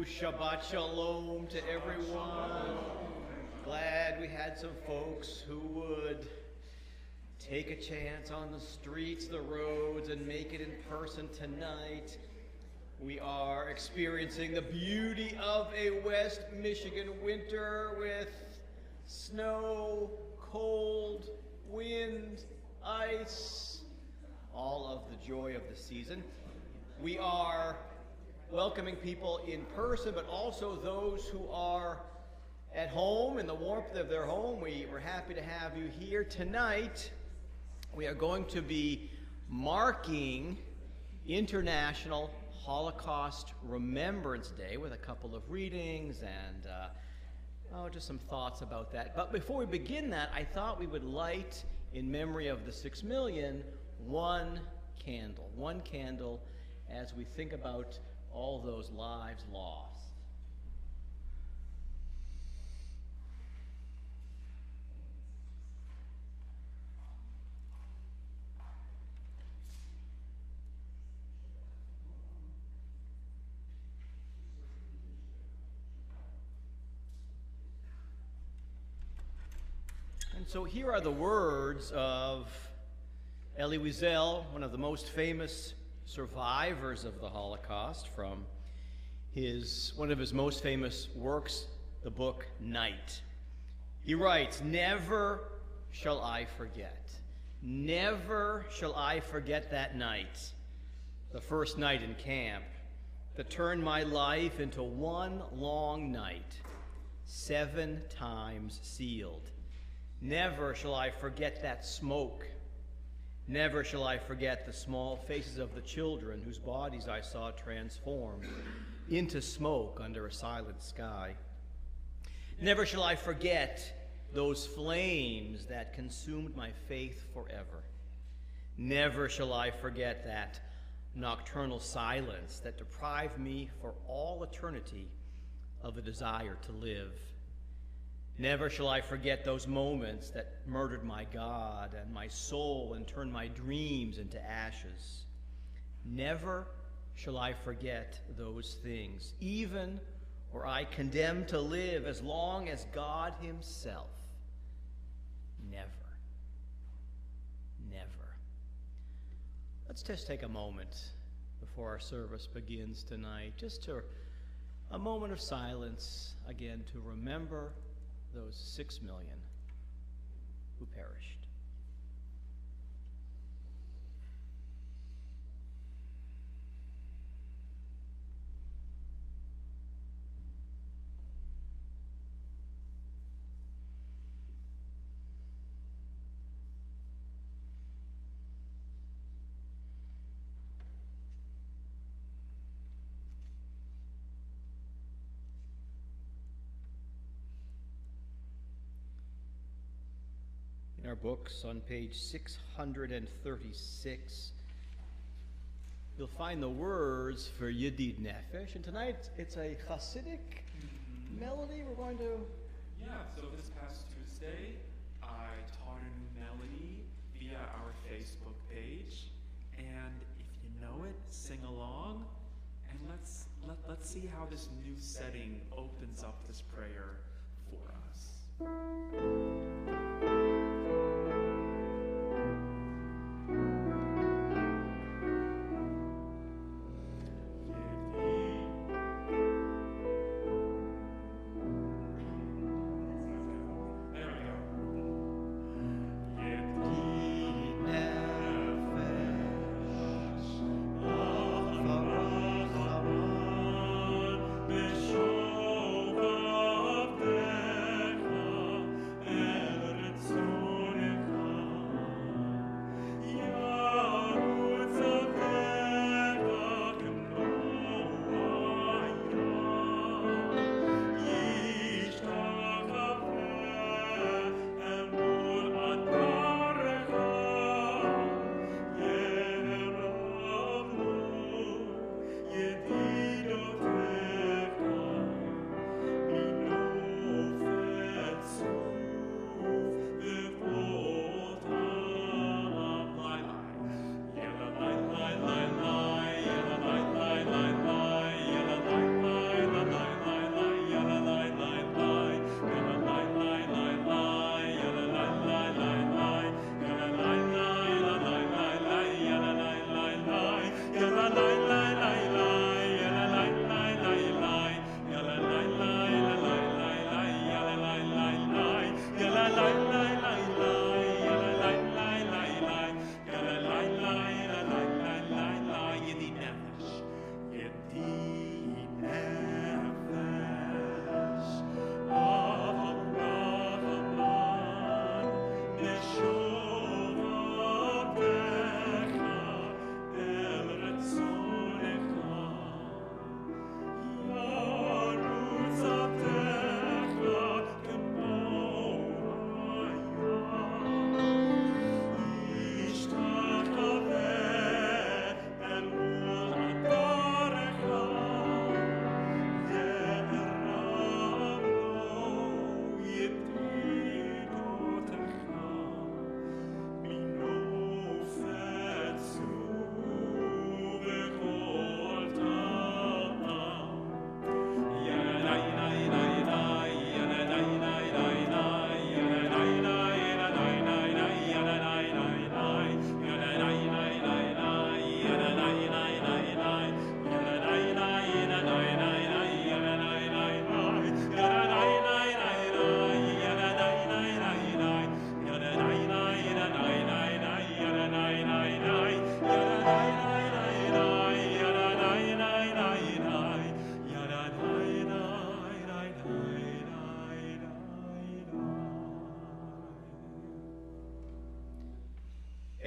Shabbat Shalom to everyone. Glad we had some folks who would take a chance on the streets, the roads, and make it in person tonight. We are experiencing the beauty of a West Michigan winter with snow, cold, wind, ice, all of the joy of the season. We are welcoming people in person, but also those who are at home in the warmth of their home. We're happy to have you here tonight. We are going to be marking International Holocaust Remembrance Day with a couple of readings and just some thoughts about that. But before we begin that, I thought we would light, in memory of the 6 million, one candle as we think about all those lives lost. And so here are the words of Elie Wiesel, one of the most famous survivors of the Holocaust, from one of his most famous works, the book Night. He writes, "Never shall I forget. Never shall I forget that night, the first night in camp, that turned my life into one long night, 7 times sealed. Never shall I forget that smoke. Never shall I forget the small faces of the children whose bodies I saw transformed into smoke under a silent sky. Never shall I forget those flames that consumed my faith forever. Never shall I forget that nocturnal silence that deprived me for all eternity of the desire to live. Never shall I forget those moments that murdered my God and my soul and turned my dreams into ashes. Never shall I forget those things, even were I condemned to live as long as God himself. Never. Never." Let's just take a moment before our service begins tonight, just a moment of silence, again, to remember those 6 million who perished. In our books, on page 636, you'll find the words for Yedid Nefesh, and tonight it's a Hasidic melody. We're going to... Yeah, so this past Tuesday, I taught a new melody via our Facebook page, and if you know it, sing along, and let's see how this new setting opens up this prayer for us. And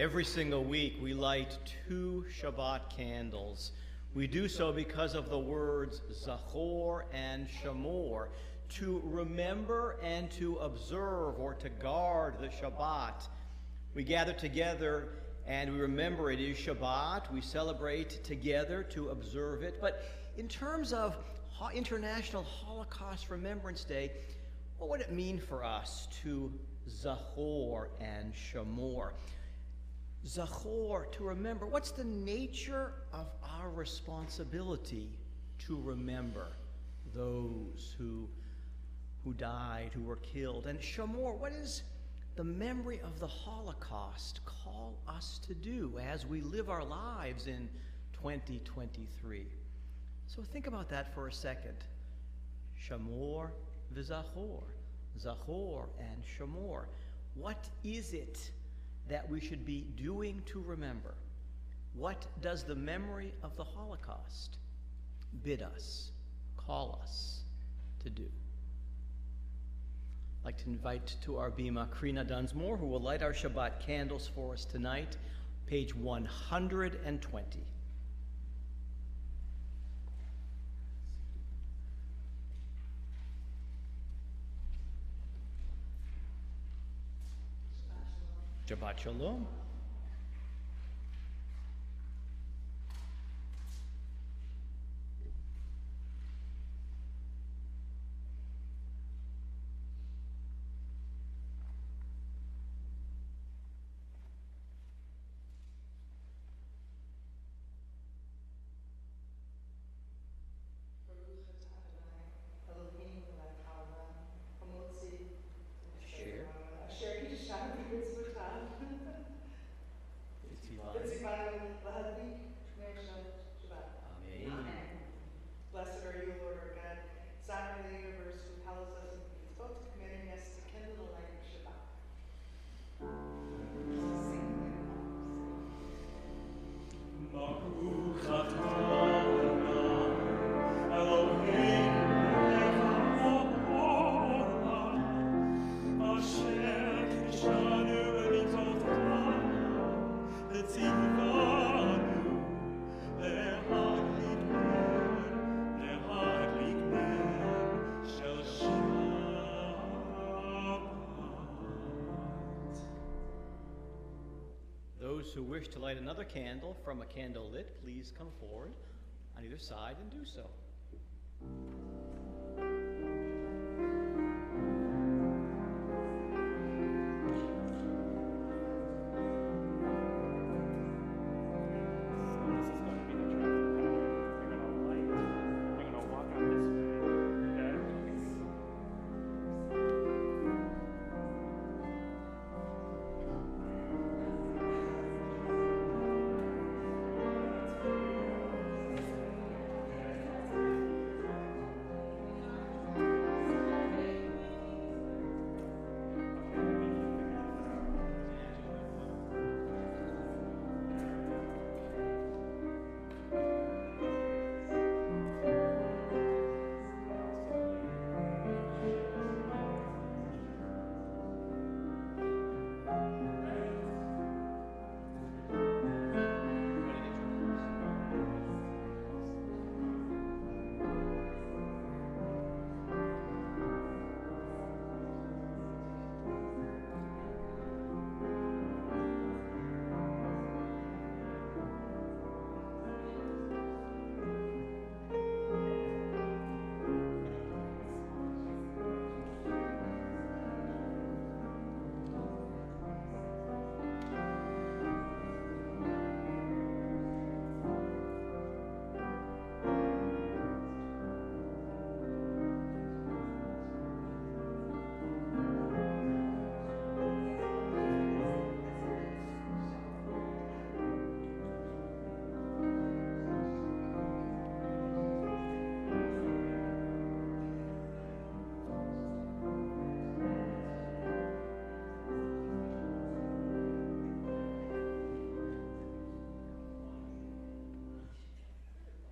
Every single week we light 2 Shabbat candles. We do so because of the words Zachor and Shamor, to remember and to observe or to guard the Shabbat. We gather together and we remember it is Shabbat. We celebrate together to observe it. But in terms of International Holocaust Remembrance Day, what would it mean for us to Zachor and Shamor? Zachor, to remember. What's the nature of our responsibility to remember those who died, who were killed? And Shamor, what is the memory of the Holocaust call us to do as we live our lives in 2023? So think about that for a second. Shamor v'Zachor. Zachor and Shamor. What is it that we should be doing to remember? What does the memory of the Holocaust bid us, call us to do? I'd like to invite to our bima Krina Dunsmore, who will light our Shabbat candles for us tonight, page 120. Shabbat Shalom. Blessed are you, Lord our God, sovereign of the universe, who tells us in his book, commanding us to kindle the light of Shabbat. Baruch atah Eloheinu melech haolam, asher kidshanu b'mitzvotav, v'tzivanu להדליק נר של שבת. Those who wish to light another candle from a candle lit, please come forward on either side and do so.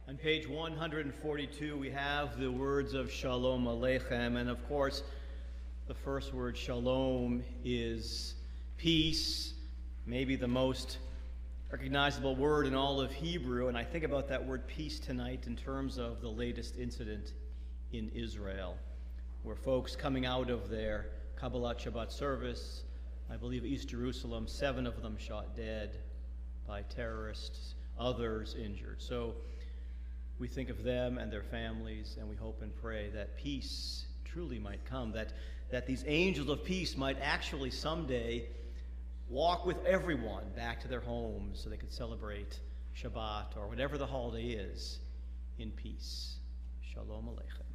On page 142, we have the words of Shalom Aleichem, and of course, the first word, Shalom, is peace, maybe the most recognizable word in all of Hebrew, and I think about that word peace tonight in terms of the latest incident in Israel, where folks coming out of their Kabbalat Shabbat service, I believe East Jerusalem, 7 of them shot dead by terrorists, others injured. So we think of them and their families, and we hope and pray that peace truly might come, that these angels of peace might actually someday walk with everyone back to their homes so they could celebrate Shabbat or whatever the holiday is in peace. Shalom Aleichem.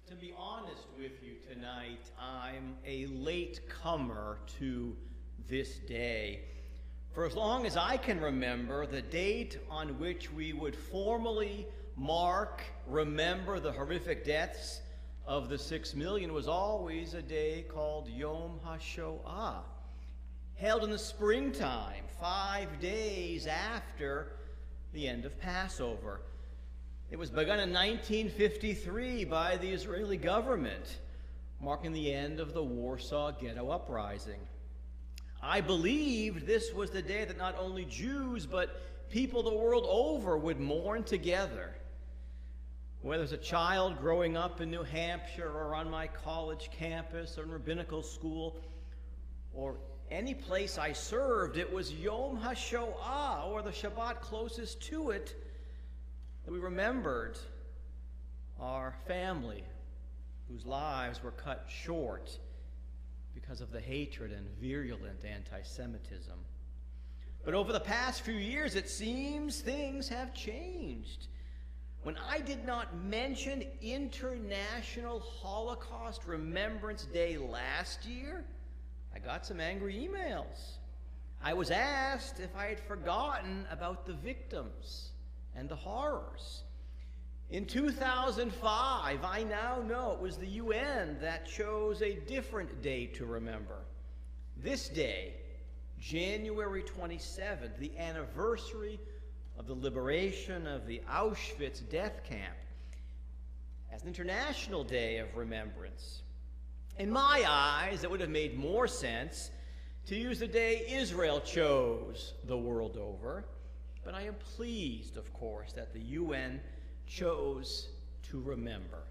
To be honest with you tonight, I'm a late comer to this day. For as long as I can remember, the date on which we would formally remember the horrific deaths of the 6 million was always a day called Yom HaShoah, held in the springtime, 5 days after the end of Passover. It was begun in 1953 by the Israeli government, marking the end of the Warsaw Ghetto Uprising. I believed this was the day that not only Jews, but people the world over would mourn together. Whether as a child growing up in New Hampshire or on my college campus or in rabbinical school or any place I served, it was Yom HaShoah, or the Shabbat closest to it, that we remembered our family whose lives were cut short because of the hatred and virulent anti-Semitism. But over the past few years, it seems things have changed. When I did not mention International Holocaust Remembrance Day last year, I got some angry emails. I was asked if I had forgotten about the victims and the horrors. In 2005, I now know it was the UN that chose a different day to remember. This day, January 27th, the anniversary of the liberation of the Auschwitz death camp, as an international day of remembrance. In my eyes, it would have made more sense to use the day Israel chose the world over, but I am pleased, of course, that the UN chose to remember.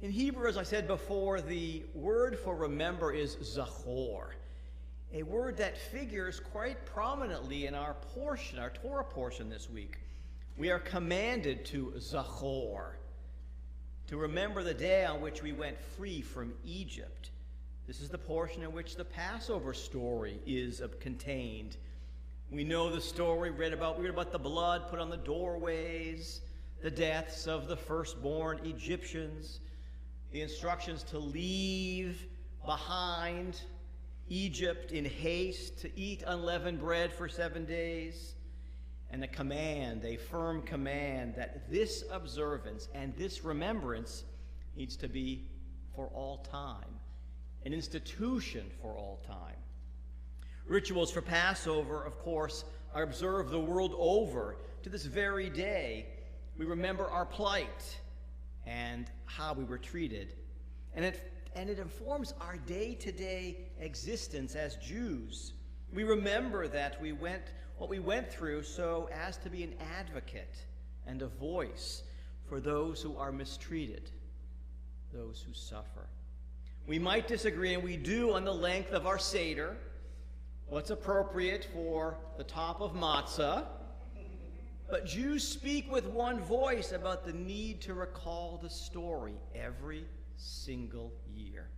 In Hebrew, as I said before, the word for remember is zachor, a word that figures quite prominently in our Torah portion this week. We are commanded to zachor, to remember the day on which we went free from Egypt. This is the portion in which the Passover story is contained. We know the story, we read about the blood put on the doorways, the deaths of the firstborn Egyptians, the instructions to leave behind Egypt in haste, to eat unleavened bread for 7 days, and a command, a firm command, that this observance and this remembrance needs to be for all time, an institution for all time. Rituals for Passover, of course, are observed the world over to this very day. We remember our plight and how we were treated. And it informs our day-to-day existence as Jews. We remember that what we went through so as to be an advocate and a voice for those who are mistreated, those who suffer. We might disagree, and we do, on the length of our Seder, what's appropriate for the top of matzah, but Jews speak with one voice about the need to recall the story every single year.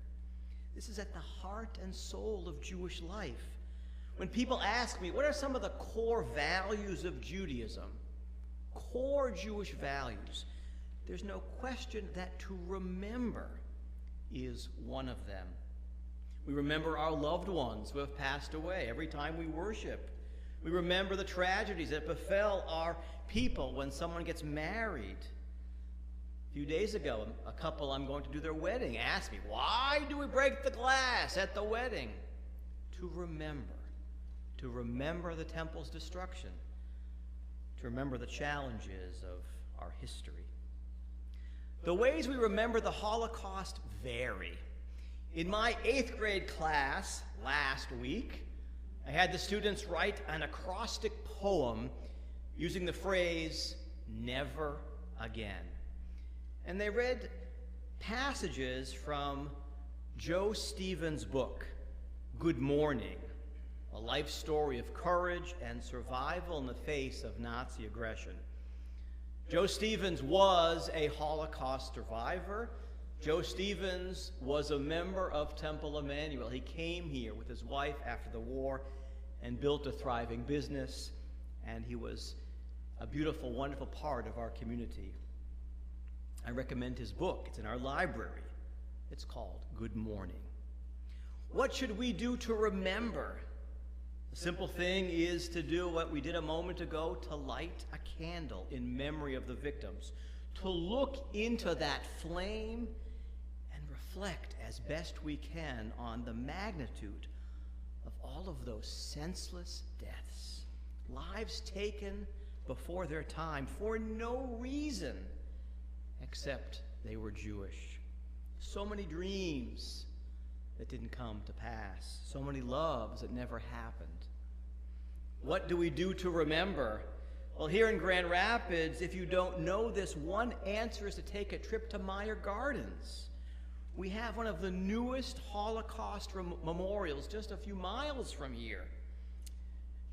This is at the heart and soul of Jewish life. When people ask me, what are some of the core values of Judaism? Core Jewish values. There's no question that to remember is one of them. We remember our loved ones who have passed away every time we worship. We remember the tragedies that befell our people when someone gets married. A few days ago, a couple I'm going to do their wedding asked me, why do we break the glass at the wedding? To remember the temple's destruction, to remember the challenges of our history. The ways we remember the Holocaust vary. In my 8th grade class last week, I had the students write an acrostic poem using the phrase, never again. And they read passages from Joe Stevens' book, Good Morning, a life story of courage and survival in the face of Nazi aggression. Joe Stevens was a Holocaust survivor. Joe Stevens was a member of Temple Emanuel. He came here with his wife after the war and built a thriving business, and he was a beautiful, wonderful part of our community. I recommend his book. It's in our library. It's called Good Morning. What should we do to remember? The simple thing is to do what we did a moment ago, to light a candle in memory of the victims, to look into that flame and reflect as best we can on the magnitude of all of those senseless deaths, lives taken before their time for no reason except they were Jewish. So many dreams that didn't come to pass, so many loves that never happened. What do we do to remember? Well, here in Grand Rapids, if you don't know this, one answer is to take a trip to Meyer Gardens. We have one of the newest Holocaust memorials just a few miles from here.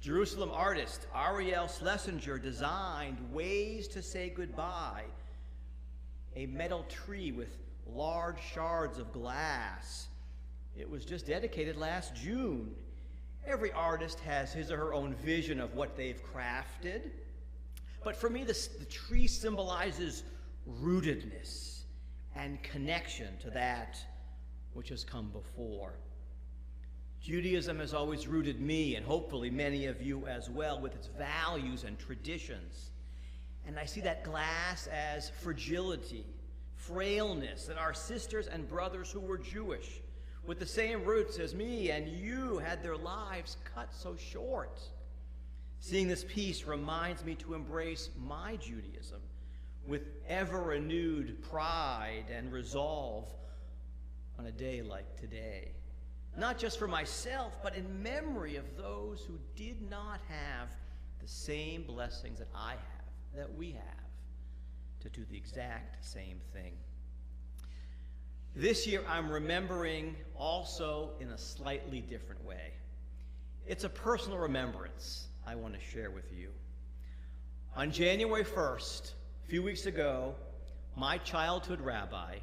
Jerusalem artist Ariel Schlesinger designed Ways to Say Goodbye, a metal tree with large shards of glass. It was just dedicated last June. Every artist has his or her own vision of what they've crafted. But for me, the tree symbolizes rootedness and connection to that which has come before. Judaism has always rooted me, and hopefully many of you as well, with its values and traditions. And I see that glass as fragility, frailness, that our sisters and brothers who were Jewish, with the same roots as me and you, had their lives cut so short. Seeing this piece reminds me to embrace my Judaism with ever-renewed pride and resolve on a day like today. Not just for myself, but in memory of those who did not have the same blessings that I have, that we have, to do the exact same thing. This year, I'm remembering also in a slightly different way. It's a personal remembrance I want to share with you. On January 1st, a few weeks ago, my childhood rabbi,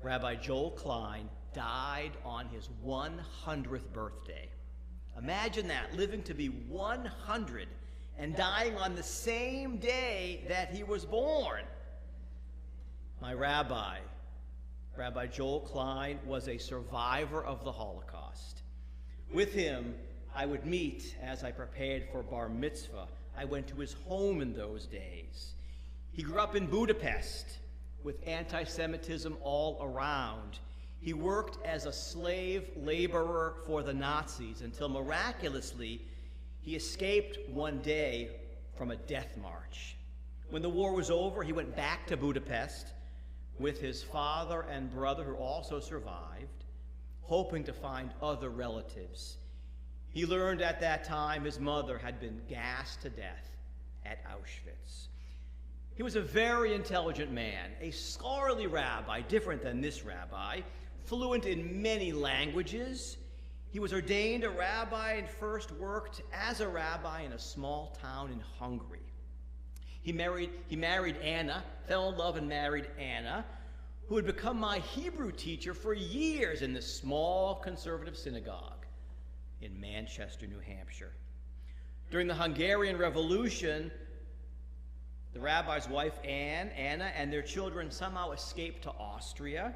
Rabbi Joel Klein, died on his 100th birthday. Imagine that, living to be 100 and dying on the same day that he was born. My rabbi, Rabbi Joel Klein, was a survivor of the Holocaust. With him, I would meet as I prepared for bar mitzvah. I went to his home in those days. He grew up in Budapest with anti-Semitism all around. He worked as a slave laborer for the Nazis until miraculously he escaped one day from a death march. When the war was over, he went back to Budapest with his father and brother, who also survived, hoping to find other relatives. He learned at that time his mother had been gassed to death at Auschwitz. He was a very intelligent man, a scholarly rabbi, different than this rabbi, fluent in many languages. He was ordained a rabbi and first worked as a rabbi in a small town in Hungary. He married Anna, fell in love and married Anna, who had become my Hebrew teacher for years in this small conservative synagogue in Manchester, New Hampshire. During the Hungarian Revolution, the rabbi's wife, Anna, and their children somehow escaped to Austria,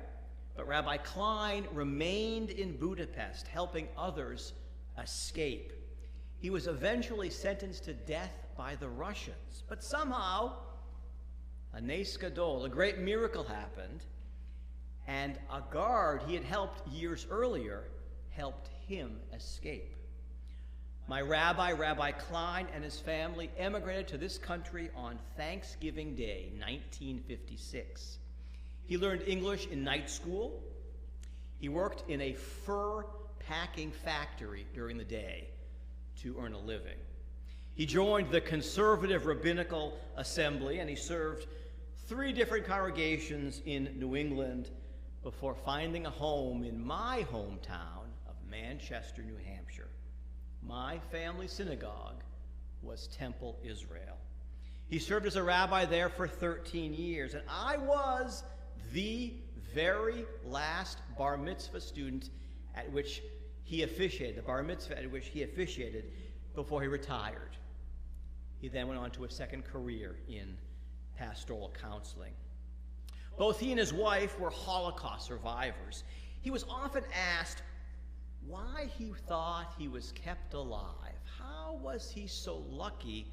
but Rabbi Klein remained in Budapest, helping others escape. He was eventually sentenced to death by the Russians, but somehow, a nes gadol, a great miracle happened, and a guard he had helped years earlier helped him escape. My rabbi, Rabbi Klein, and his family emigrated to this country on Thanksgiving Day, 1956. He learned English in night school. He worked in a fur packing factory during the day to earn a living. He joined the Conservative Rabbinical Assembly, and he served 3 different congregations in New England before finding a home in my hometown of Manchester, New Hampshire. My family synagogue was Temple Israel. He served as a rabbi there for 13 years, and I was the very last bar mitzvah student at which he officiated, the bar mitzvah at which he officiated before he retired. He then went on to a second career in pastoral counseling. Both he and his wife were Holocaust survivors. He was often asked why he thought he was kept alive. How was he so lucky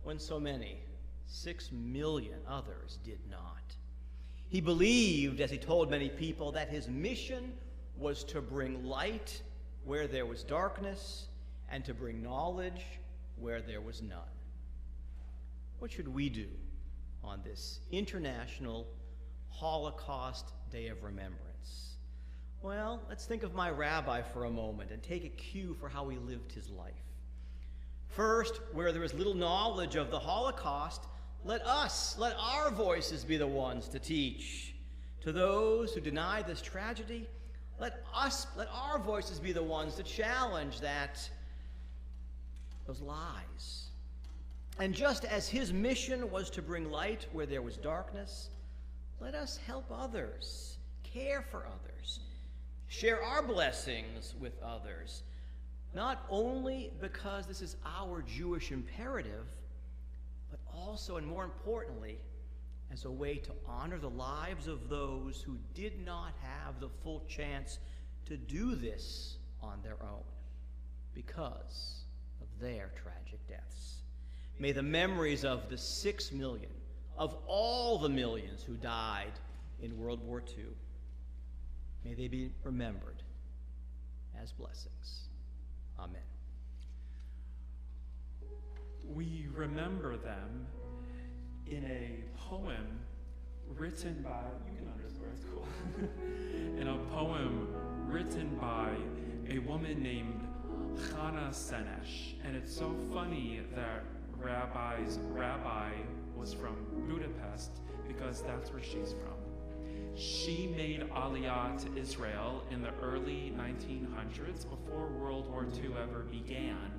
when so many, 6 million others, did not? He believed, as he told many people, that his mission was to bring light where there was darkness and to bring knowledge where there was none. What should we do on this International Holocaust Day of Remembrance? Well, let's think of my rabbi for a moment and take a cue for how he lived his life. First, where there is little knowledge of the Holocaust, let our voices be the ones to teach. To those who deny this tragedy, let our voices be the ones to challenge those lies. And just as his mission was to bring light where there was darkness, let us help others, care for others, share our blessings with others, not only because this is our Jewish imperative, but also, and more importantly, as a way to honor the lives of those who did not have the full chance to do this on their own because of their tragic deaths. May the memories of the 6 million, of all the millions who died in World War II, may they be remembered as blessings. Amen. We remember them in a poem written by, you can underscore, it's cool. In a poem written by a woman named Chana Senesh. And it's so funny that Rabbi's rabbi was from Budapest because that's where she's from. She made Aliyah to Israel in the early 1900s before World War II ever began.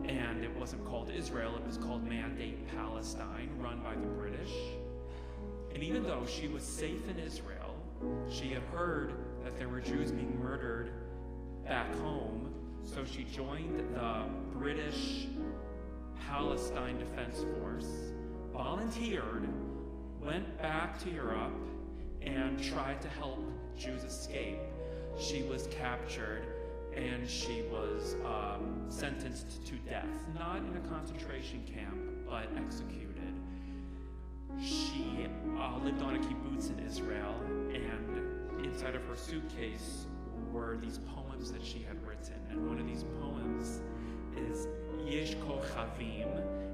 And it wasn't called Israel, it was called Mandate Palestine, run by the British. And even though she was safe in Israel, she had heard that there were Jews being murdered back home, so she joined the British Palestine Defense Force, volunteered, went back to Europe, and tried to help Jews escape. She was captured and she was sentenced to death, not in a concentration camp, but executed. She lived on a kibbutz in Israel, and inside of her suitcase were these poems that she had written. And one of these poems is Yesh Kochavim,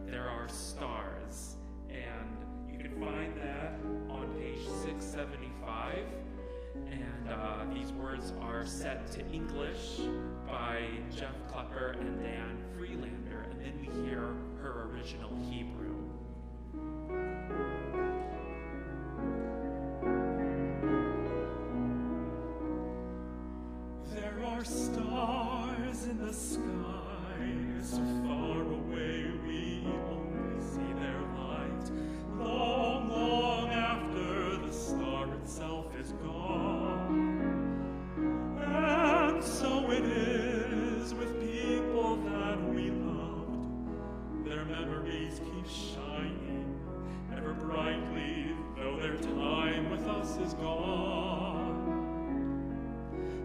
there are stars. And you can find that on page 675. And these words are set to English by Jeff Klepper and Dan Freelander. And then we hear her original Hebrew. There are stars in the sky, so far away we only see their light. Long, long after the star itself is gone. And so it is with people that we loved. Their memories keep shining ever brightly, though their time with us is gone.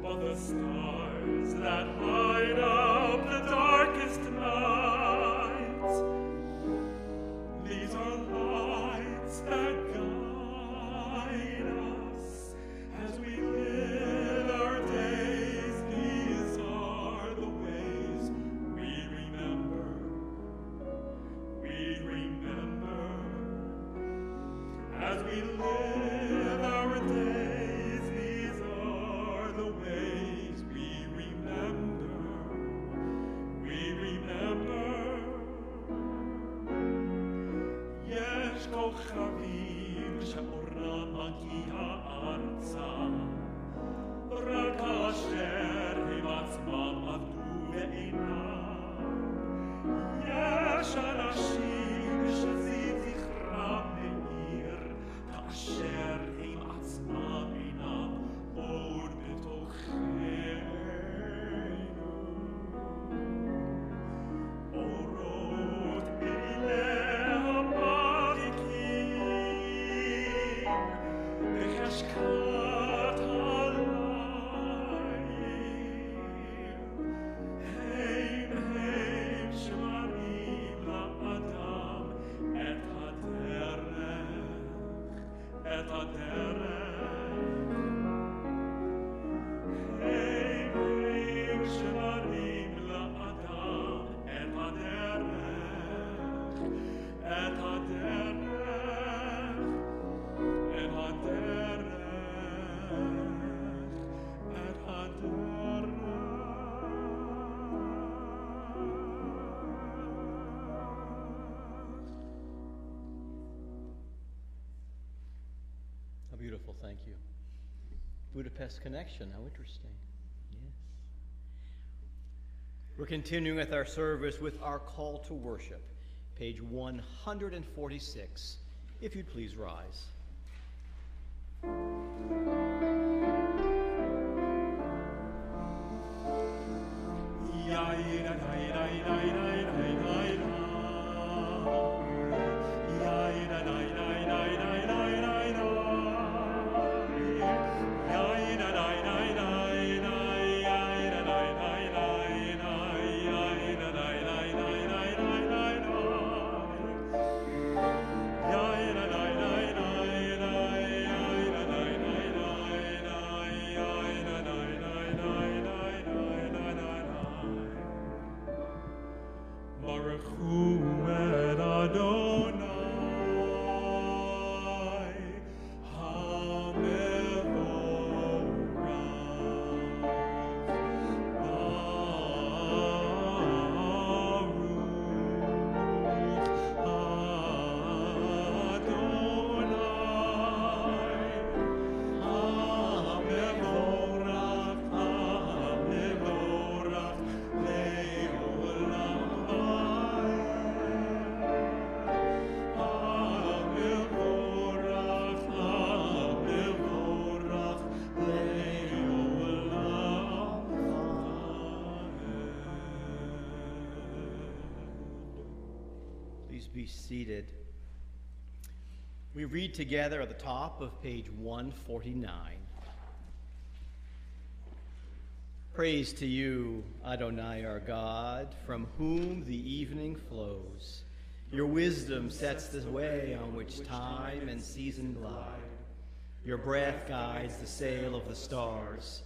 But the stars that light up the darkest nights, these are lights that guide us as we live our days. These are the ways we remember. We remember as we live our days. These are the ways we remember. We remember. Yesh kochavim she'oram magia arza, רק אשר הם עצמם עבדו ואינם. יש אנשים שזיו זכרם מאיר, כאשר הם עצמם אינם עוד בתוכנו. אורות אלה המדליקים בחשכת הליל, הם שמראים לאדם את הדרך. הם שמראים לאדם את הדרך, את הדרך, את הדרך, את הדרך. How beautiful, thank you. Budapest connection, how interesting. Yes. We're continuing with our service with our call to worship, page 146. If you'd please rise. Baruch Hu et Adonai Please be seated. We read together at the top of page 149. Praise to you, Adonai our God, from whom the evening flows. Your wisdom sets the way on which time and season glide. Your breath guides the sail of the stars.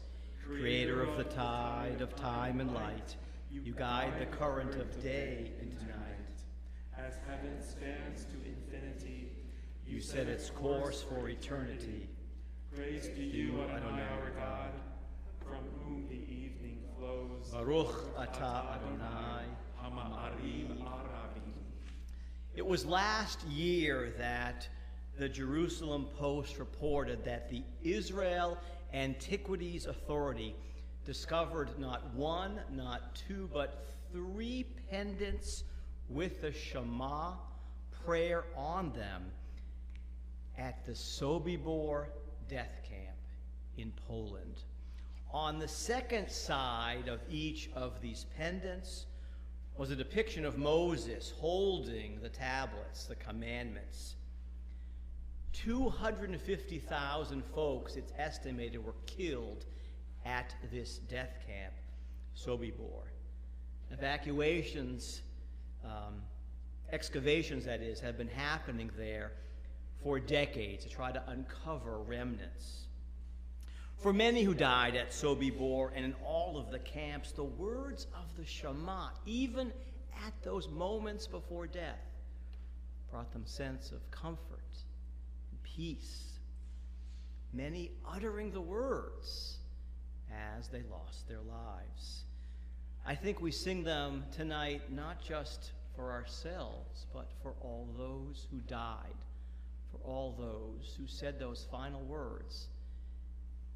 Creator of the tide of time and light, you guide the current of day into night. As heaven spans to infinity, You set its course for eternity. praise to you, Adonai our God, from whom the evening flows. Baruch atah Adonai Hama'arim Arabim. It was last year that the Jerusalem Post reported that the Israel Antiquities Authority discovered not one, not two, but 3 pendants with the Shema prayer on them at the Sobibor death camp in Poland. On the second side of each of these pendants was a depiction of Moses holding the tablets, the commandments. 250,000 folks, it's estimated, were killed at this death camp, Sobibor. Excavations, that is, have been happening there for decades to try to uncover remnants. For many who died at Sobibor and in all of the camps, the words of the Shema, even at those moments before death, brought them sense of comfort and peace. Many uttering the words as they lost their lives. I think we sing them tonight not just for ourselves, but for all those who died, for all those who said those final words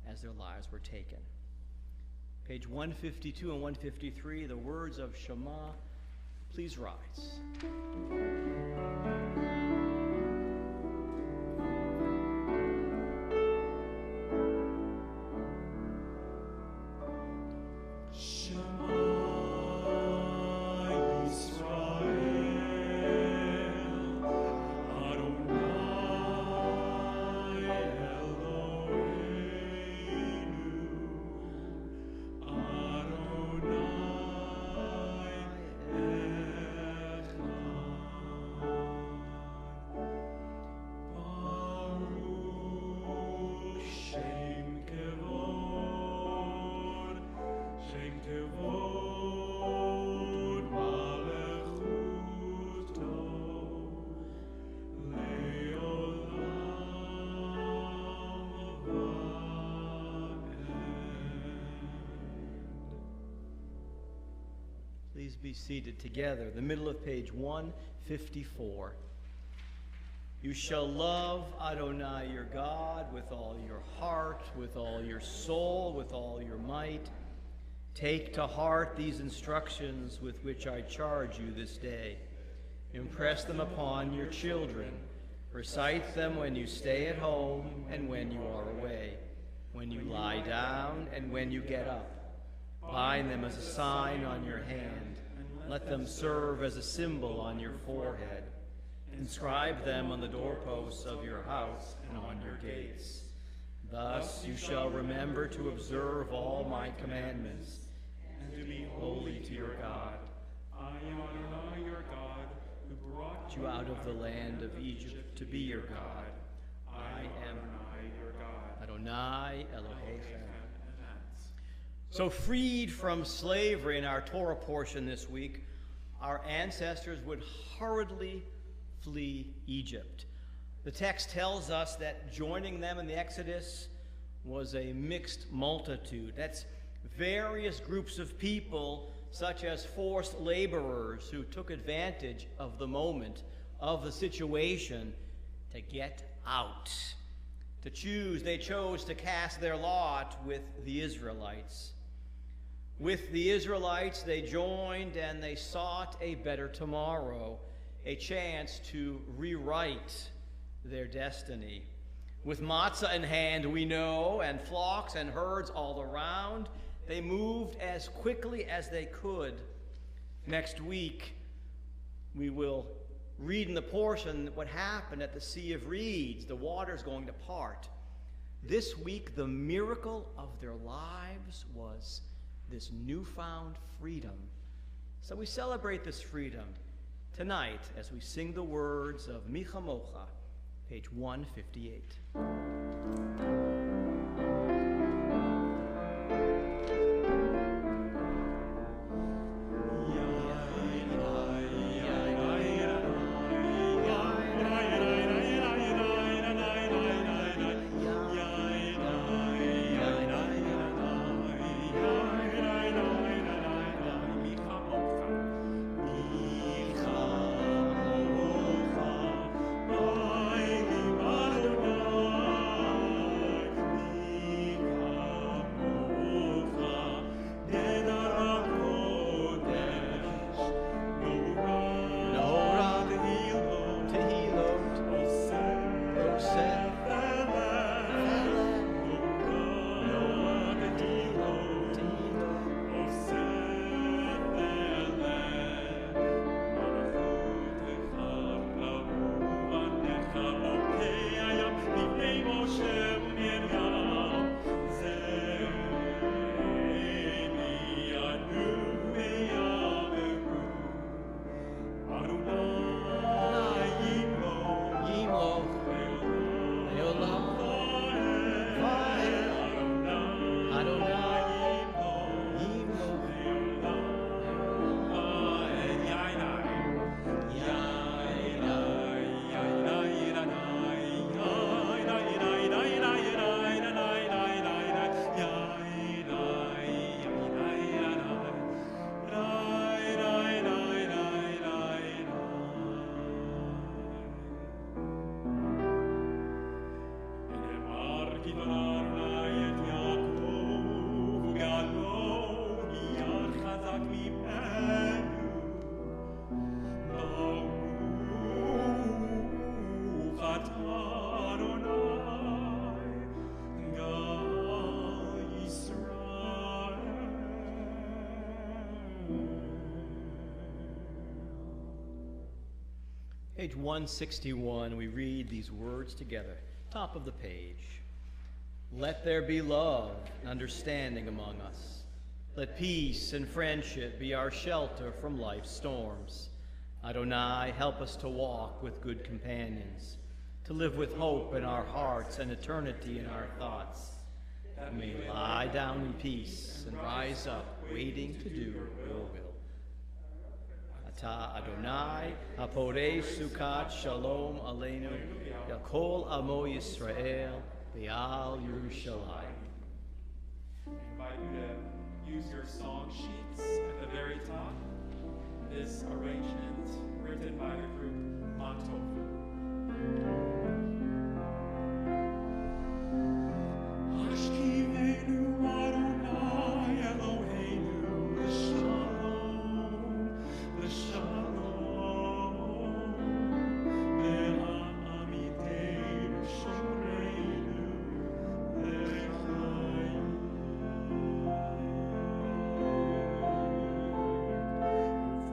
as their lives were taken. Page 152 and 153, the words of Shema. Please rise. Please be seated together. The middle of page 154. You shall love Adonai your God with all your heart, with all your soul, with all your might. Take to heart these instructions with which I charge you this day. Impress them upon your children. Recite them when you stay at home and when you are away, when you lie down and when you get up. Bind them as a sign on your hand. Let them serve as a symbol on your forehead. Inscribe them on the doorposts of your house and on your gates. Thus you shall remember to observe all my commandments and to be holy to your God. I am Adonai your God, who brought You out of the land of Egypt to be your God. I am Adonai your God. Adonai Elohechem. So freed from slavery in our Torah portion this week, our ancestors would hurriedly flee Egypt. The text tells us that joining them in the Exodus was a mixed multitude. That's various groups of people, such as forced laborers who took advantage of the moment, of the situation, to get out. They chose to cast their lot with the Israelites. With the Israelites, they joined and they sought a better tomorrow, a chance to rewrite their destiny. With matzah in hand, we know, and flocks and herds all around, they moved as quickly as they could. Next week, we will read in the portion what happened at the Sea of Reeds. The water's going to part. This week, the miracle of their lives was this newfound freedom. So we celebrate this freedom tonight as we sing the words of Micha Mocha, page 158. Page 161, we read these words together, top of the page. Let there be love and understanding among us. Let peace and friendship be our shelter from life's storms. Adonai, help us to walk with good companions, to live with hope in our hearts and eternity in our thoughts, that we may lie down in peace and rise up, waiting to do your will. Ata Adonai, Haporei Sukkot Shalom Aleinu, Yakol Amo Yisrael, Be'al Yerushalayim. I invite you to use your song sheets at the very top. This arrangement written by the group Montofu. Ashkivenu Adonai Eloheinu L'Shalom, L'Shalom, Ve'ha'amiteinu Shomreinu L'chaim.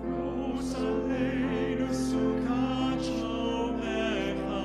V'ros aleinu Sukkot Shlomecha,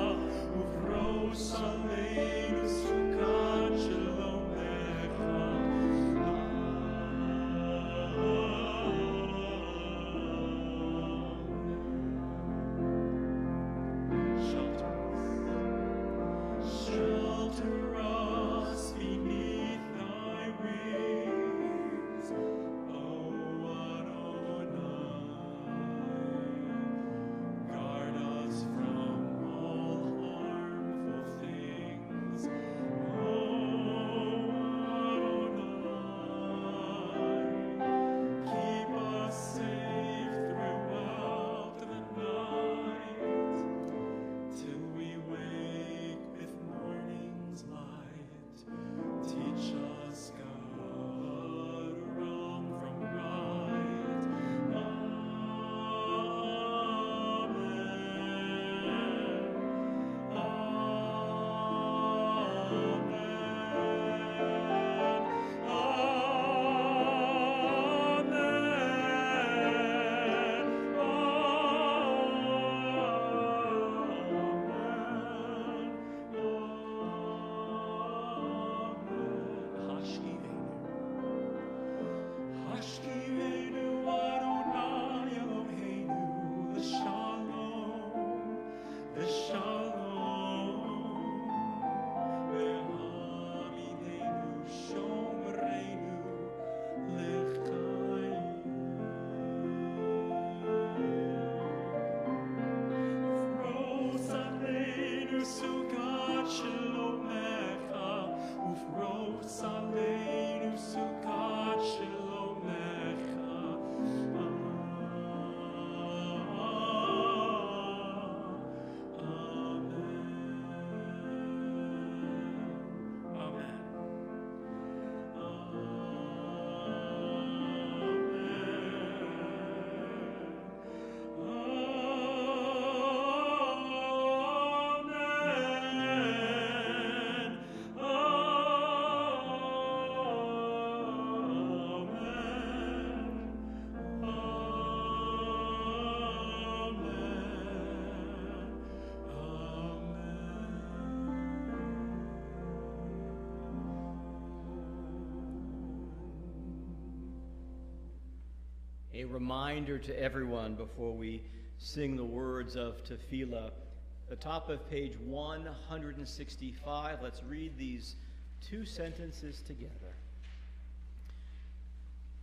A reminder to everyone before we sing the words of Tefillah. The top of page 165, let's read these two sentences together.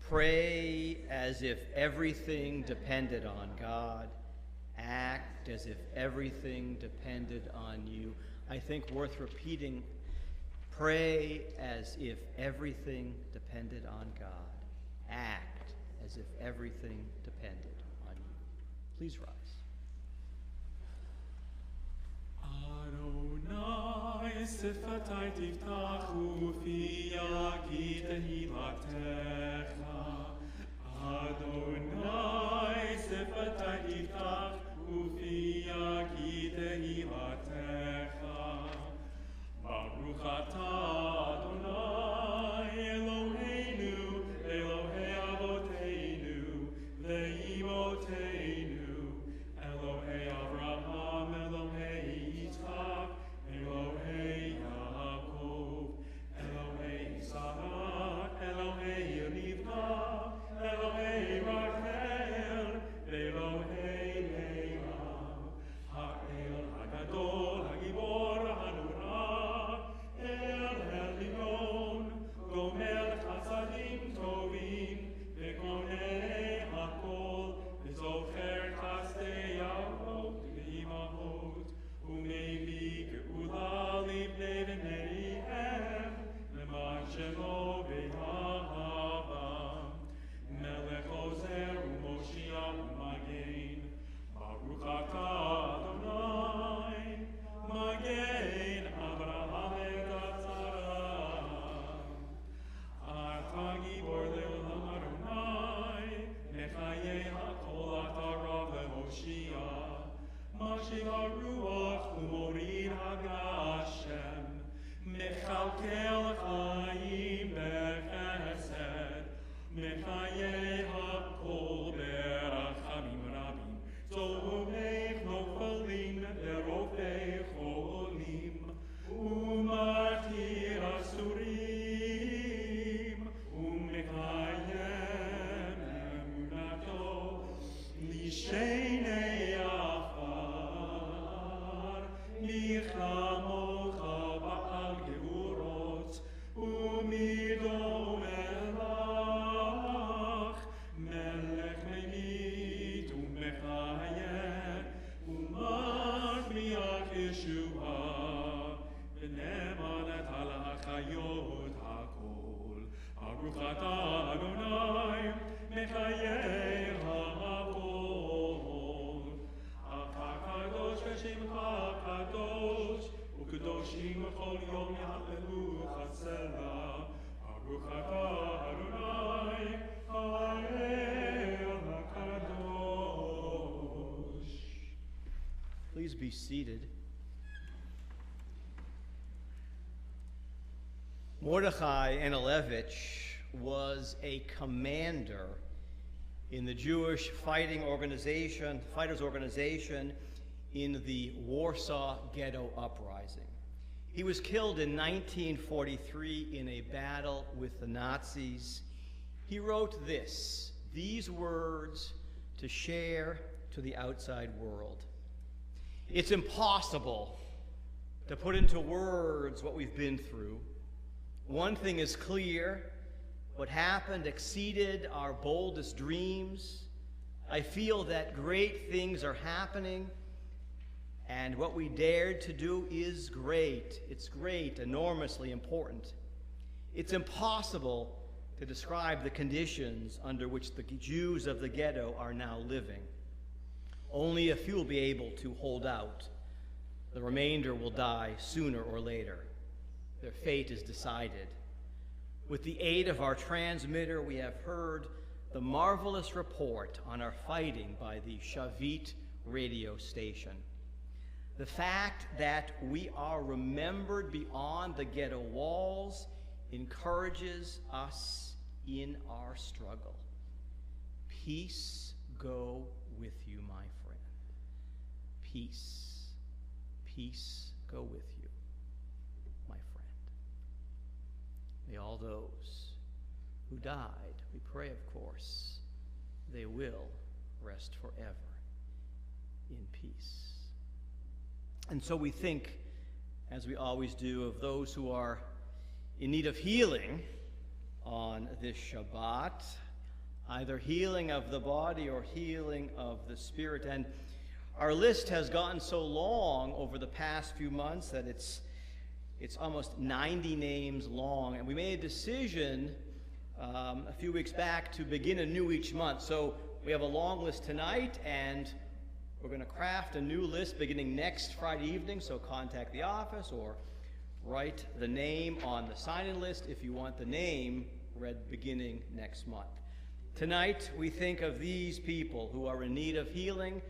Pray as if everything depended on God. Act as if everything depended on you. I think worth repeating. Pray as if everything depended on God. Act as if everything depended on you. Please rise. Adonai sifatai tiftachu fiyah ki tehilatecha. Adonai sifatai tiftachu fiyah ki tehilatecha. Baruch atah Adonai Eloheinu Elohei Avoteinu Ve'imoteinu Elohei Avraham Elohei Yitzchak Elohei Yaakov Elohei Isaac Elohei Rivka Elohei Rachel Elohei Leah Ha'el Hagadol Hagibor Hanura El Elyon Gomer Chasadim Tovim Ve'konei Hakol V'zocher Chasdei Avot V'imahot U'mevi Geula Livnei V'neihem Leman Shemo Be'ahava Melech Ozer U'Moshiach U'Magen Baruch atah Adonai Magen Avraham Egatzara Ata Gibor Le'olam Adonai Mechayeh HaKol Ata Rav Le'Moshiach Mashiach HaRuach U'Morid HaGashem Mechalkel Chaim Bechesed Mechayeh HaKol Berachamim Rabim Zomech Nofalim Berofei Cholim Umatir Asurim Umekayem Emunato Lishenei Afar Michamocha Ba'al Geburot Umido Melach Melech Memit Umechayem Umachmiach Yeshua V'nemanet al hachayot hakol Baruch atah Adonai Mechayeh ha'akol HaKadosh v'Shemcha Kadosh U'Kedoshim v'chol yom ya'alelu chasela Baruch atah Adonai Ha'el HaKadosh. Please be seated. Mordechai Anilevich was a commander in the Jewish fighters organization in the Warsaw Ghetto Uprising. He was killed in 1943 in a battle with the Nazis. he wrote these words to share to the outside world. It's impossible to put into words what we've been through. One thing is clear: what happened exceeded our boldest dreams. I feel that great things are happening, and what we dared to do is great. It's great, enormously important. It's impossible to describe the conditions under which the Jews of the ghetto are now living. Only a few will be able to hold out. The remainder will die sooner or later. Their fate is decided. With the aid of our transmitter, we have heard the marvelous report on our fighting by the Shavit radio station. The fact that we are remembered beyond the ghetto walls encourages us in our struggle. Peace go with you, my friend. Peace, peace go with you, my friend. May all those who died, we pray, of course, they will rest forever in peace. And so we think, as we always do, of those who are in need of healing on this Shabbat, either healing of the body or healing of the spirit. And our list has gotten so long over the past few months that it's almost 90 names long. And we made a decision a few weeks back to begin anew each month. So we have a long list tonight, and we're going to craft a new list beginning next Friday evening. So contact the office or write the name on the sign-in list if you want the name read beginning next month. Tonight, we think of these people who are in need of healing.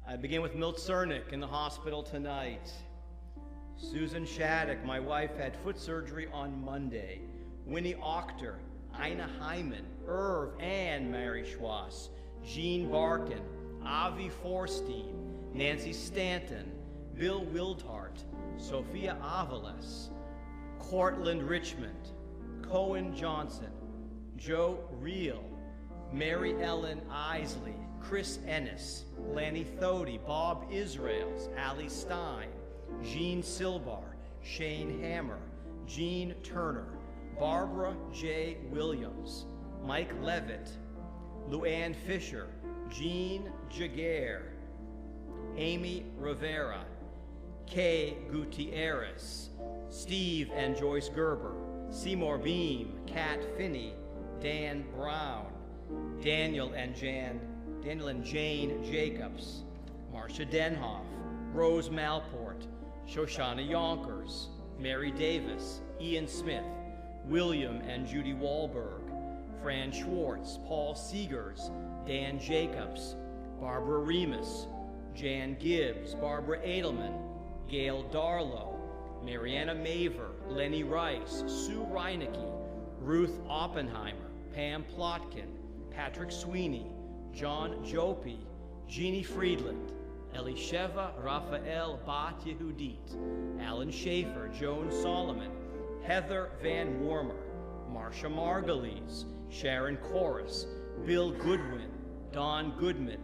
I begin with Milt Cernick in the hospital tonight. Susan Shattuck, my wife, had foot surgery on Monday. Winnie Octor, Ina Hyman, Irv and Mary Schwass, Jean Barkin, Avi Forstein, Nancy Stanton, Bill Wildhart, Sophia Avalos, Cortland Richmond, Cohen Johnson, Joe Reel, Mary Ellen Isley, Chris Ennis, Lanny Thody, Bob Israels, Ali Stein, Jean Silbar, Shane Hammer, Jean Turner, Barbara J. Williams, Mike Levitt, Luann Fisher, Jean Jaguar, Amy Rivera, Kay Gutierrez, Steve and Joyce Gerber, Seymour Beam, Kat Finney, Dan Brown, Daniel and Jane Jacobs, Marcia Denhoff, Rose Malport, Shoshana Yonkers, Mary Davis, Ian Smith, William and Judy Wahlberg, Fran Schwartz, Paul Seegers, Dan Jacobs, Barbara Remus, Jan Gibbs, Barbara Edelman, Gail Darlow, Mariana Maver, Lenny Rice, Sue Reinecke, Ruth Oppenheimer, Pam Plotkin, Patrick Sweeney, John Jopi, Jeannie Friedland, Elisheva Raphael Bat Yehudit, Alan Schaefer, Joan Solomon, Heather Van Warmer, Marcia Margulies, Sharon Corris, Bill Goodwin, Don Goodman,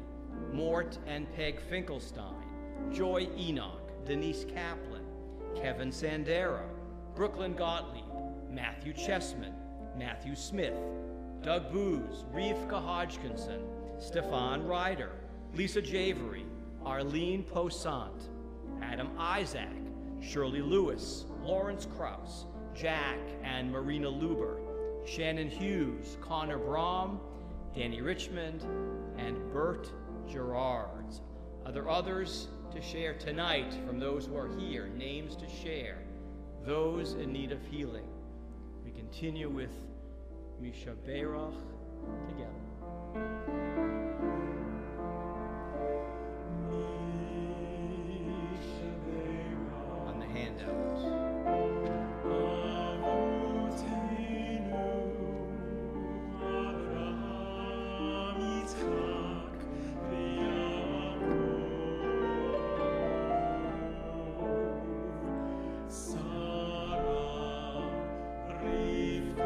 Mort and Peg Finkelstein, Joy Enoch, Denise Kaplan, Kevin Sandera, Brooklyn Gottlieb, Matthew Chessman, Matthew Smith, Doug Booz, Rivka Hodgkinson, Stefan Ryder, Lisa Javery, Arlene Posant, Adam Isaac, Shirley Lewis, Lawrence Krause, Jack and Marina Luber, Shannon Hughes, Connor Brom, Danny Richmond, and Bert Gerards. Are there others to share tonight from those who are here? Names to share. Those in need of healing. We continue with Misha Beirach together. On the handout. Sarah, Rivka,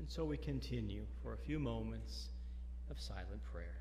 And so we continue for a few moments of silent prayer.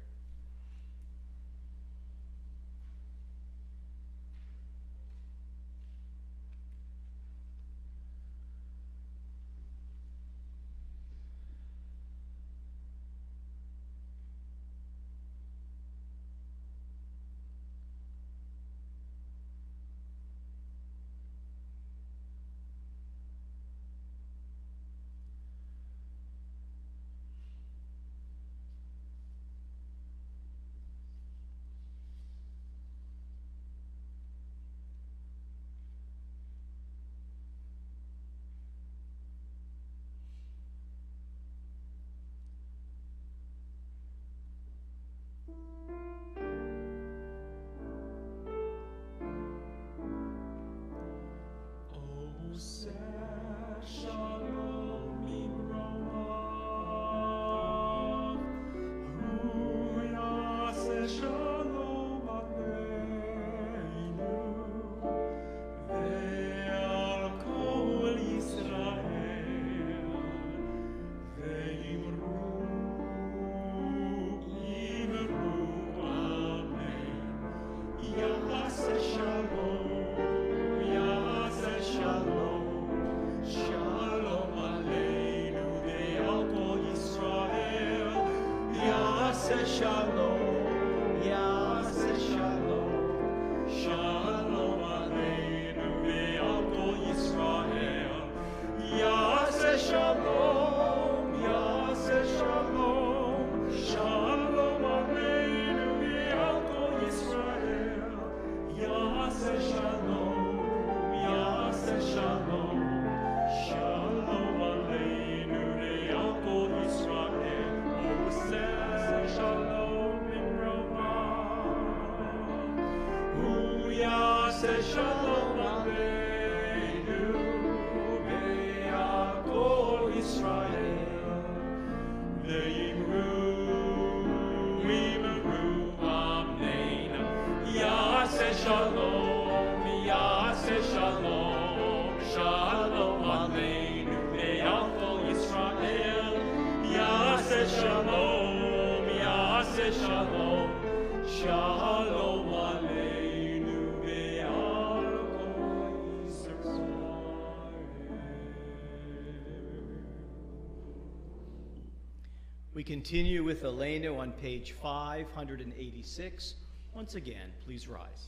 We continue with Elena on page 586. Once again, please rise.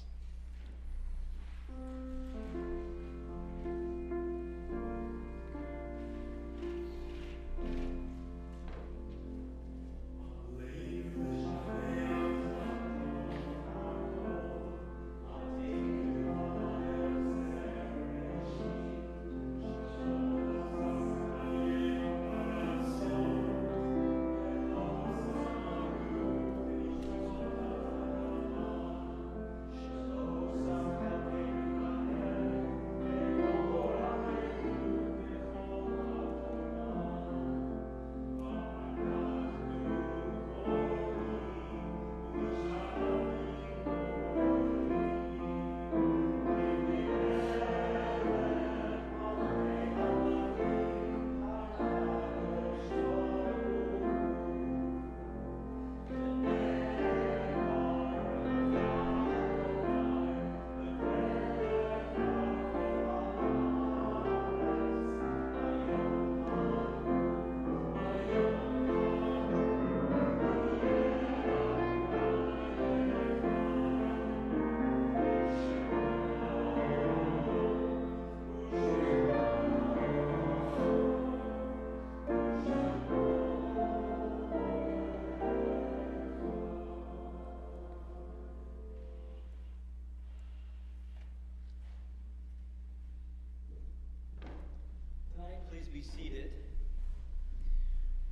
Be seated.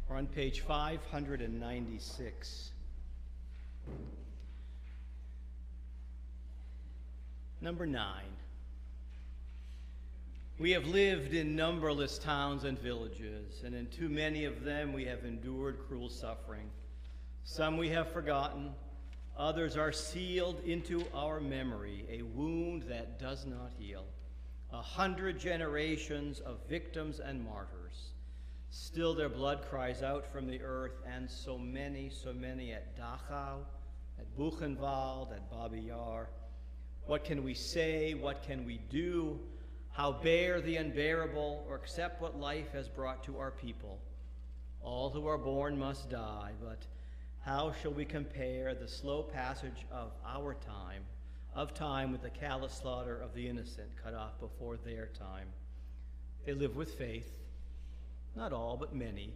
We're on page 596. Number 9. We have lived in numberless towns and villages, and in too many of them we have endured cruel suffering. Some we have forgotten, others are sealed into our memory, a wound that does not heal. 100 generations of victims and martyrs, Still their blood cries out from the earth, and so many at Dachau, at Buchenwald, at Babi Yar. What can we say? What can we do? How bear the unbearable, or accept what life has brought to our people? All who are born must die, but how shall we compare the slow passage of our time, with the callous slaughter of the innocent cut off before their time? They live with faith, not all, but many,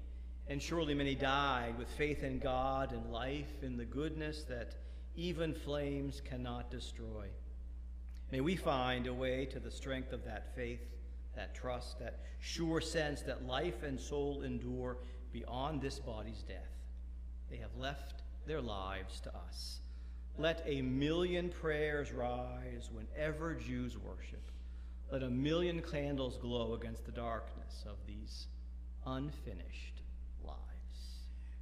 and surely many died with faith in God and life in the goodness that even flames cannot destroy. May we find a way to the strength of that faith, that trust, that sure sense that life and soul endure beyond this body's death. They have left their lives to us. Let a million prayers rise whenever Jews worship. Let a million candles glow against the darkness of these unfinished lives.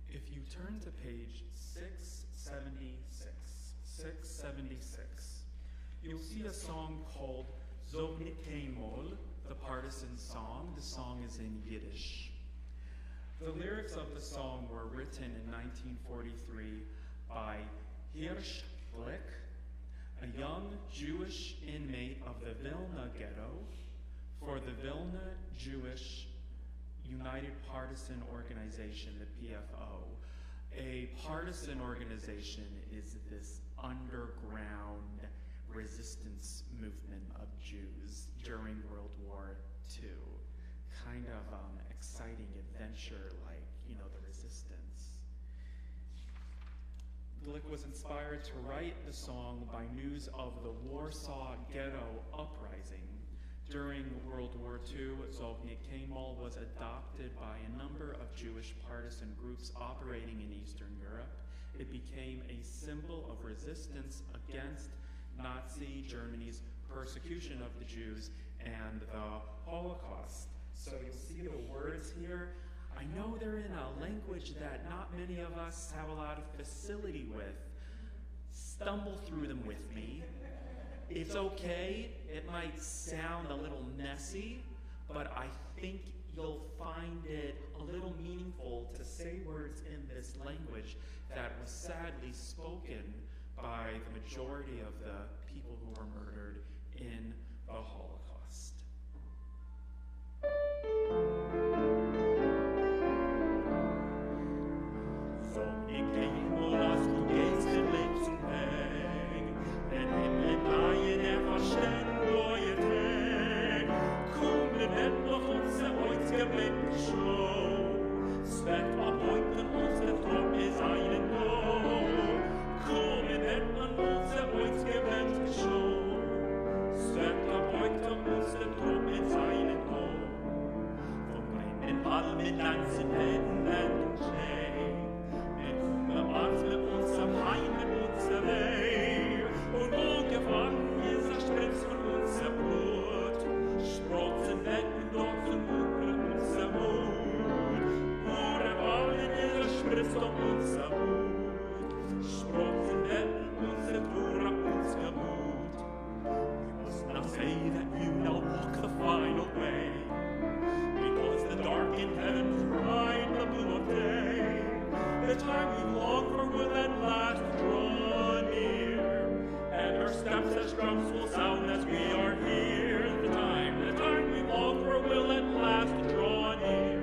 If you turn to page 676, you'll see a song called Zovnit Keimol, the partisan song. The song is in Yiddish. The lyrics of the song were written in 1943 by Hirsch Glick, a young Jewish inmate of the Vilna ghetto for the Vilna Jewish United Partisan Organization, the PFO. A partisan organization is this underground resistance movement of Jews during World War II. Kind of exciting adventure like, the resistance. Glick was inspired to write the song by news of the Warsaw Ghetto Uprising. During World War II, Zovnit Keimol was adopted by a number of Jewish partisan groups operating in Eastern Europe. It became a symbol of resistance against Nazi Germany's persecution of the Jews and the Holocaust. So you'll see the words here. I know they're in a language that not many of us have a lot of facility with. Stumble through them with me. It's okay, it might sound a little messy, but I think you'll find it a little meaningful to say words in this language that was sadly spoken by the majority of the people who were murdered in the Holocaust. So ich gehe dass du gehst im letzten Weg, denn Himmel neue verstehen neue Tag. Komm, wir werden noch unser heute gebeten Show. Es wird ab heute unser Traum sein no. Komm, wir werden unser heute gebeten Show. Es wird ab heute unser Traum sein no. Von meinen Ball mit ganzen Händen und Schnee. Mit unserem Heim, mit unserem Weg. Und wohlgefangen ist der Spritz von unserem Blut. Sprotzen wetten dort zum Mut, unser Mut. Ohne Wallen ist der Spritz doch unser Mut. Sprotzen wetten unser Tour, unser Mut. We must not say that you now walk the final way. Because the dark in heaven's bright, the blue of day. The time we long for will at last draw near, and our steps as drums will sound as we are here. The time we long for will at last draw near,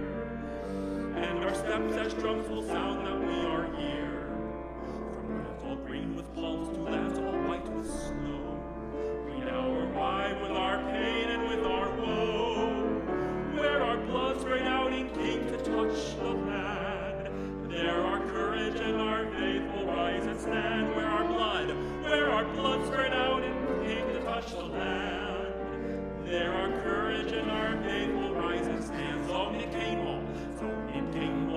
and our steps as drums will sound that we are here. From lands all green with palms to lands all white with snow, we now arrive with our pain and with our woe, where our blood sprayed out in king to touch the land. There our courage and our faith will rise and stand. Where our blood spread out and came to touch the land. There our courage and our faith will rise and stand. Zovnit Keimol,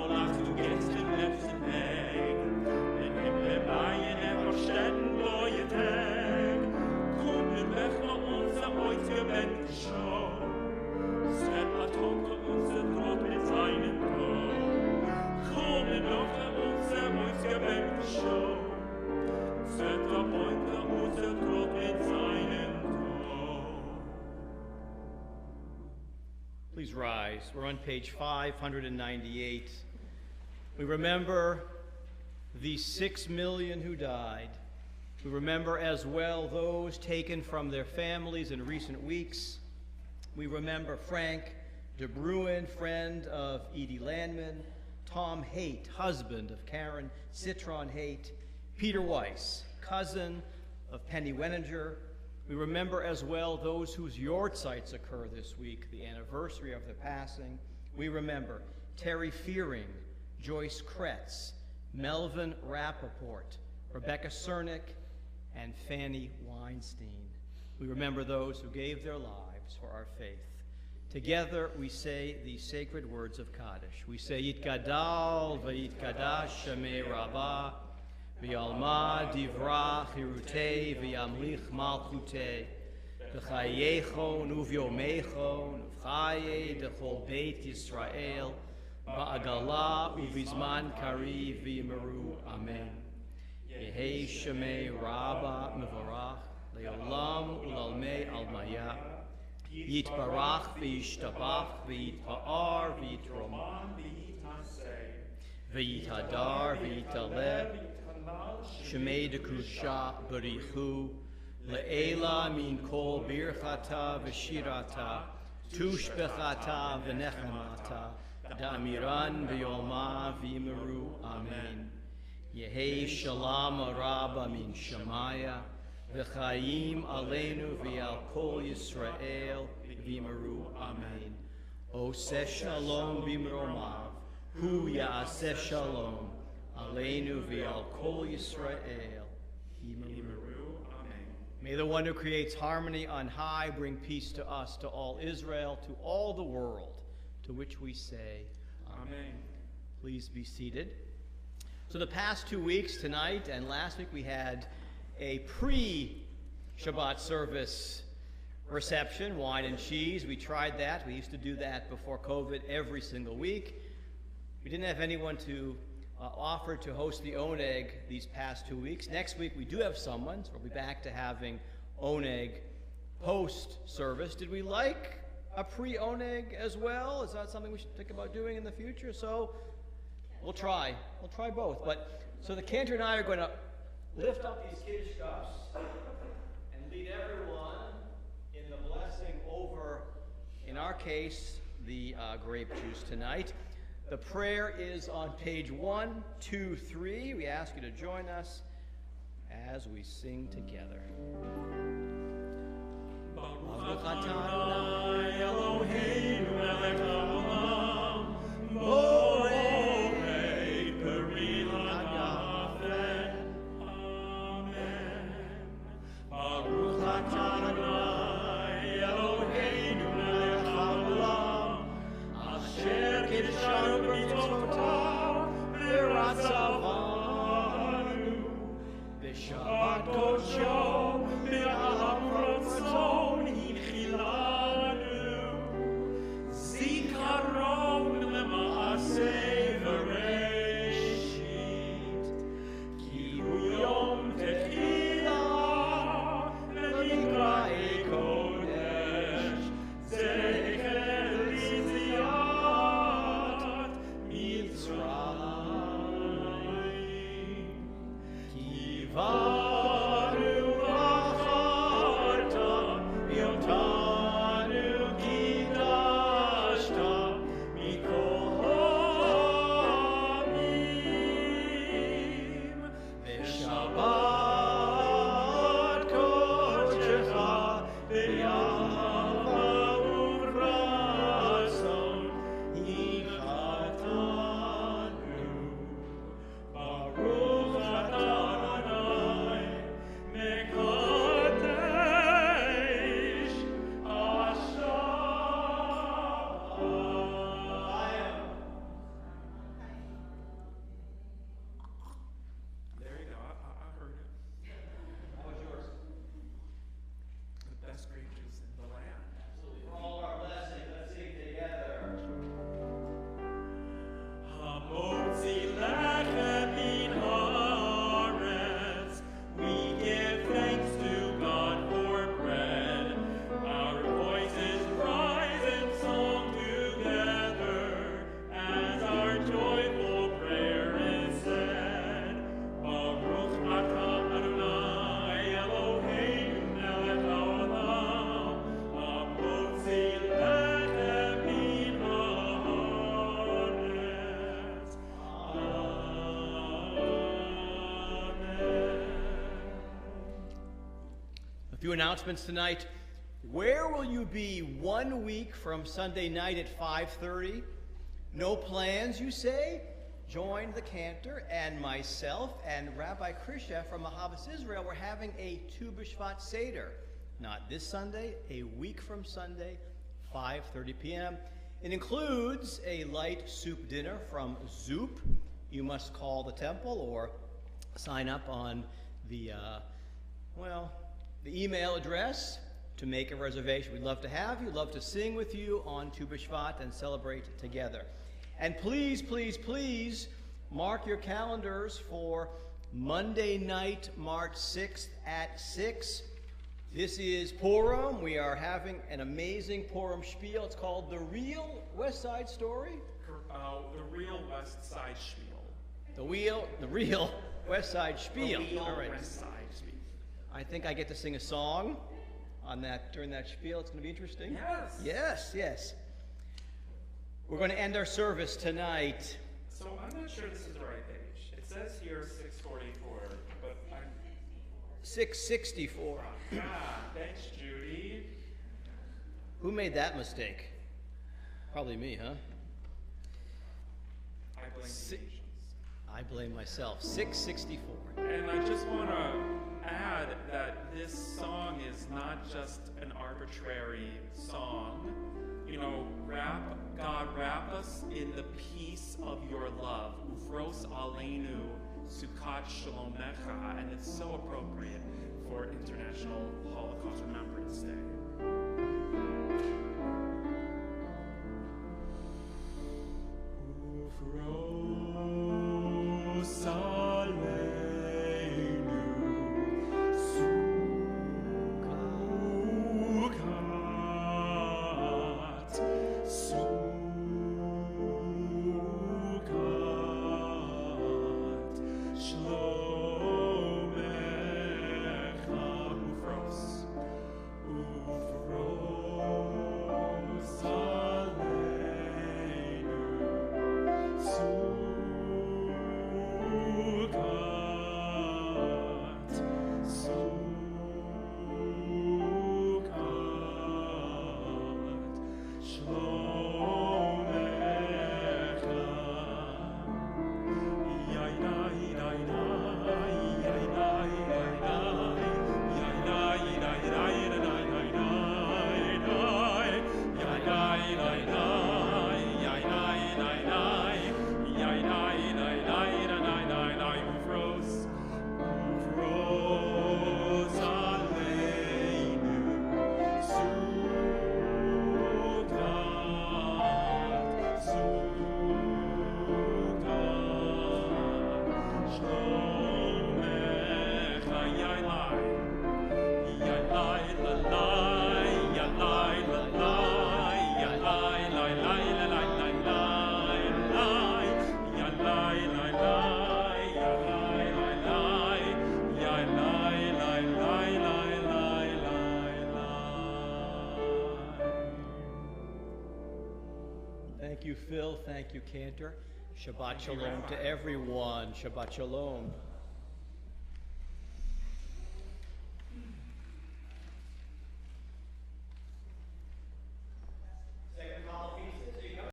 hast du gestern Please rise. We're on page 598. We remember the 6 million who died. We remember as well those taken from their families in recent weeks. We remember Frank De Bruin, friend of Edie Landman, Tom Haight, husband of Karen Citron Haight, Peter Weiss, cousin of Penny Weninger. We remember as well those whose yortzites occur this week, the anniversary of their passing. We remember Terry Fearing, Joyce Kretz, Melvin Rappaport, Rebecca Cernick, and Fanny Weinstein. We remember those who gave their lives for our faith. Together we say the sacred words of Kaddish. We say, Yitgadal v'yitkadash Shemei Rabbah, v'yalma divrach hirutei v'yamlich malchutei, v'chayechon uv'yomechon v'chaye dechol beit Yisrael, ba'agala uv'izman kari v'yimeru. Amen. Yehei Shemei Rabbah mevorach, le'olam u'lalmei almaya, Yitbarach v'yishtabach v'yitpa'ar v'yitroman v'yitadar v'yitaleh Shemei dekusha barichu le'ela min kol birchata v'shirata tushbechata v'nechemata da'amiran v'yolma v'yimeru. Amen. Yehei shalom araba min shamaya v'chaim aleinu v'al kol Yisrael v'yimeru. Amen. Oseh shalom b'mromav, hu ya'aseh shalom aleinu v'al kol Yisrael v'yimeru. Amen. May the one who creates harmony on high bring peace to us, to all Israel, to all the world, to which we say, Amen. Please be seated. So the past 2 weeks, tonight and last week, we had a pre-Shabbat service reception, wine and cheese. We tried that. We used to do that before COVID every single week. We didn't have anyone to offer to host the Oneg these past 2 weeks. Next week we do have someone, so we'll be back to having Oneg post-service. Did we like a pre-Oneg as well? Is that something we should think about doing in the future? So we'll try both. But so the cantor and I are going to lift up these Kiddush cups and lead everyone in the blessing over, in our case, the grape juice tonight. The prayer is on page 123. We ask you to join us as we sing together. Baruch atah Adonai Eloheinu melech haolam, borei peri hagafen. Amen. Baruch atah Adonai Eloheinu melech haolam, asher kiddushanu b'mitzvotav v'ratzavanu, b'shabbat kodsho v'ahav ratzon hinchilanu. few announcements tonight. Where will you be 1 week from Sunday night at 5:30? No plans, you say? Join the cantor and myself and Rabbi Krisha from Mahavas Israel. We're having a Tu B'Shvat Seder. Not this Sunday, a week from Sunday, 5:30 p.m. It includes a light soup dinner from Zoop. You must call the temple or sign up on the email address to make a reservation. We'd love to have you, love to sing with you on Tu B'Shvat and celebrate together. And please, please, please mark your calendars for Monday night, March 6th at 6. This is Purim. We are having an amazing Purim spiel. It's called The Real West Side Story. The Real West Side Spiel. The real West Side Spiel. The Real All right. West Side Spiel. I think I get to sing a song on that during that spiel. It's going to be interesting. Yes. Yes, yes. We're going to end our service tonight. So I'm not sure this is the right page. It says here 644, but I'm... 664. Thanks, Judy. Who made that mistake? Probably me, huh? I blame the Si- Asians. I blame myself. 664. And I just want to add that this song is not just an arbitrary song. You know, God, wrap us in the peace of your love. Ufros aleinu sukat shalomecha. And it's so appropriate for International Holocaust Remembrance Day. Ufros aleinu sukat shlomecha ufros aleinu Thank you, Phil. Thank you, Cantor. Shabbat shalom to everyone. Shabbat shalom.